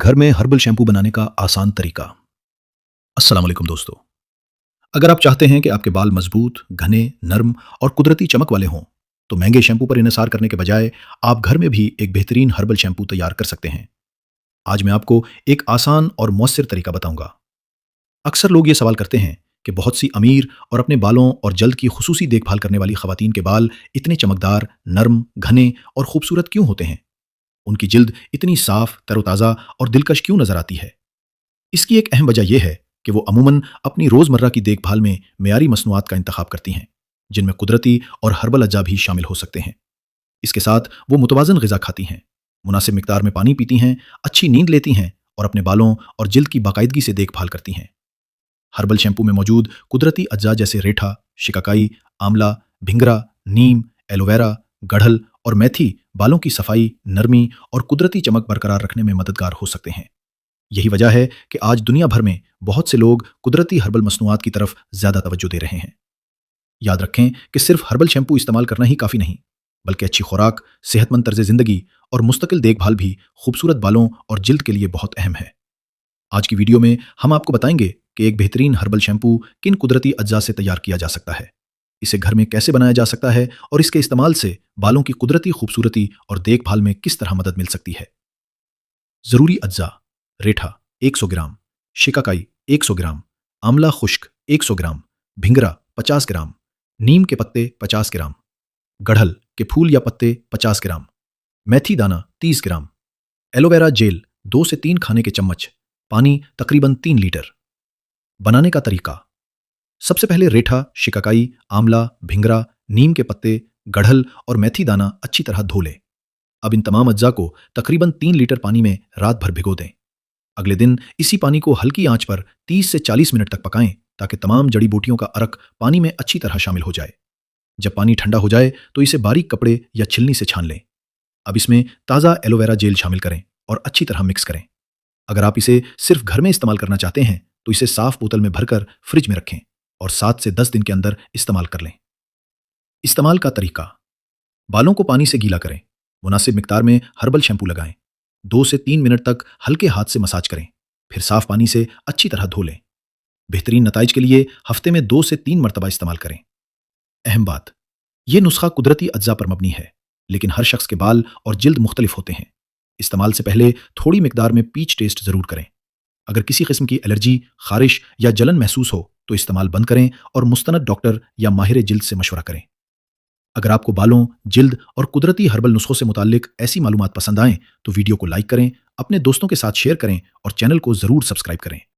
घर में herbal shampoo बनाने का आसान तरीका। अस्सलाम वालेकुम दोस्तों। अगर आप चाहते हैं कि आपके बाल मजबूत, घने, नर्म और कुदरती चमक वाले हों, तो महंगे शैम्पू पर इन्हिसार करने के बजाय आप घर में भी एक बेहतरीन हर्बल शैम्पू तैयार कर सकते हैं। आज मैं आपको एक आसान और मौसर तरीका बताऊंगा। अक्सर लोग ये सवाल करते हैं कि बहुत सी अमीर और अपने बालों और जल्द की खुसूसी देखभाल करने वाली खवातीन के बाल इतने चमकदार, नर्म, घने और खूबसूरत क्यों होते हैं? उनकी जिल्द इतनी साफ, तरोताज़ा और दिलकश क्यों नजर आती है? इसकी एक अहम वजह यह है कि वो अमूमन अपनी रोज़मर्रा की देखभाल में मेयारी मसनूआत का इंतखाब करती हैं, जिनमें कुदरती और हर्बल अज्जा भी शामिल हो सकते हैं। इसके साथ वो मुतवाज़न ग़िज़ा खाती हैं, मुनासिब मिकदार में पानी पीती हैं, अच्छी नींद लेती हैं और अपने बालों और जिल्द की बाकायदगी से देखभाल करती हैं। हर्बल शैम्पू में मौजूद कुदरती अज्जा जैसे रेठा, शिकाकाई, आंवला, भिंगरा, नीम, एलोवेरा, गढ़ल और मेथी बालों की सफाई, नरमी और कुदरती चमक बरकरार रखने में मददगार हो सकते हैं। यही वजह है कि आज दुनिया भर में बहुत से लोग कुदरती हर्बल मसनूआत की तरफ ज़्यादा तवज्जो दे रहे हैं। याद रखें कि सिर्फ हर्बल शैम्पू इस्तेमाल करना ही काफ़ी नहीं, बल्कि अच्छी खुराक, सेहतमंद तर्ज ज़िंदगी और मुस्तकिल देखभाल भी खूबसूरत बालों और जिल्द के लिए बहुत अहम है। आज की वीडियो में हम आपको बताएंगे कि एक बेहतरीन हर्बल शैम्पू किन कुदरती अज्जा से तैयार किया जा सकता है, इसे घर में कैसे बनाया जा सकता है और इसके इस्तेमाल से बालों की कुदरती खूबसूरती और देखभाल में किस तरह मदद मिल सकती है। ज़रूरी अज्जा: रेठा 100 ग्राम, शिकाकाई 100 ग्राम, आंवला खुश्क 100 ग्राम, भिंगरा 50 ग्राम, नीम के पत्ते 50 ग्राम, गढ़ल के फूल या पत्ते 50 ग्राम, मेथी दाना 30 ग्राम, एलोवेरा जेल 2 से 3 खाने के चम्मच, पानी तकरीबन 3 लीटर। बनाने का तरीका: सबसे पहले रेठा, शिकाकाई, आंवला, भिंगरा, नीम के पत्ते, गढ़ल और मेथी दाना अच्छी तरह धो लें। अब इन तमाम अज्जा को तकरीबन 3 लीटर पानी में रात भर भिगो दें। अगले दिन इसी पानी को हल्की आंच पर 30 से 40 मिनट तक पकाएं, ताकि तमाम जड़ी बूटियों का अरक पानी में अच्छी तरह शामिल हो जाए। जब पानी ठंडा हो जाए तो इसे बारीक कपड़े या छिलनी से छान लें। अब इसमें ताज़ा एलोवेरा जेल शामिल करें और अच्छी तरह मिक्स करें। अगर आप इसे सिर्फ घर में इस्तेमाल करना चाहते हैं तो इसे साफ बोतल में भरकर फ्रिज में रखें और 7 से 10 दिन के अंदर इस्तेमाल कर लें। इस्तेमाल का तरीका: बालों को पानी से गीला करें, मुनासिब मिकदार में हर्बल शैम्पू लगाएं, 2 से 3 मिनट तक हल्के हाथ से मसाज करें, फिर साफ पानी से अच्छी तरह धो लें। बेहतरीन नताइज के लिए हफ्ते में 2 से 3 मरतबा इस्तेमाल करें। अहम बात: यह नुस्खा कुदरती अज्जा पर मबनी है, लेकिन हर शख्स के बाल और जिल्द मुख्तलिफ होते हैं। इस्तेमाल से पहले थोड़ी मिकदार में पीच टेस्ट जरूर करें। अगर किसी किस्म की एलर्जी, खारिश या जलन महसूस हो तो इस्तेमाल बंद करें और मुस्तनद डॉक्टर या माहिर जिल्द से मशवरा करें। अगर आपको बालों, जिल्द और कुदरती हर्बल नुस्खों से मुताल्लिक ऐसी मालूमात पसंद आएं तो वीडियो को लाइक करें, अपने दोस्तों के साथ शेयर करें और चैनल को ज़रूर सब्सक्राइब करें।